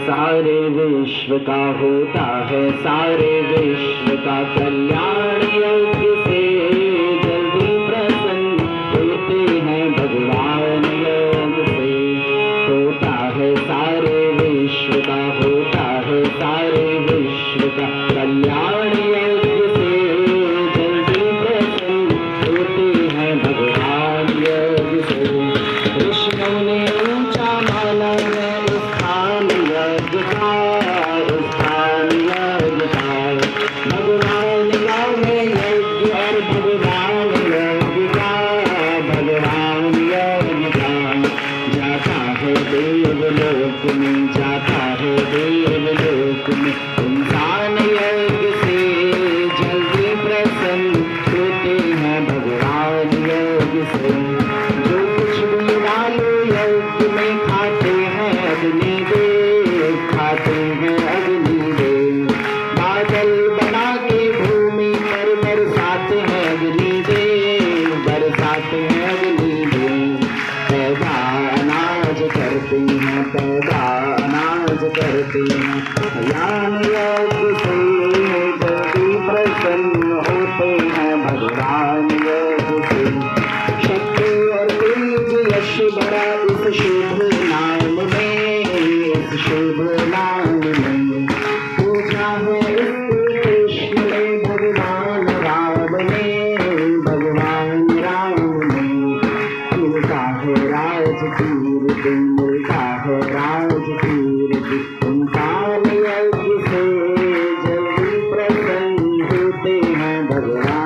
सारे विश्व का होता है सारे विश्व का कल्याण यज्ञ से जल्दी प्रसन्न होते हैं भगवान यज्ञ से। होता है सारे विश्व का होता है सारे विश्व का कल्याण यज्ञ से जल्दी प्रसन्न होते हैं भगवान यज्ञ से। ऋषियों ने ऊंचा माना है स्थान यज्ञ का स्थान यज्ञ का। भगवान का है यज्ञ और भगवान यज्ञ का भगवान यज्ञ का। जाता है देवलोक में जाता है देवलोक में इंसान यज्ञ से जल्दी प्रसन्न होते हैं भगवान यज्ञ से। जो कुछ भी डालो यज्ञ में खाते हैं अग्निदेव खाते हैं अग्निदेव। बादल बना के भूमि पर बरसाते हैं अग्निदेव बरसाते हैं अग्निदेव। पैदा अनाज करते हैं पैदा अनाज करते हैं ज्ञान यज्ञ से जल्दी प्रसन्न होते हैं भगवान यज्ञ से। शक्ति और तेज यश बड़ा इस शुभ नाम में इस शुभ नाम में। पूजा है इसके कृष्ण ने भगवान राम ने भगवान राम ने। मिलता है राज कीर्ति मिलता है राज कीर्ति इंसान यज्ञ से जल्दी प्रसन्न होते हैं भगवान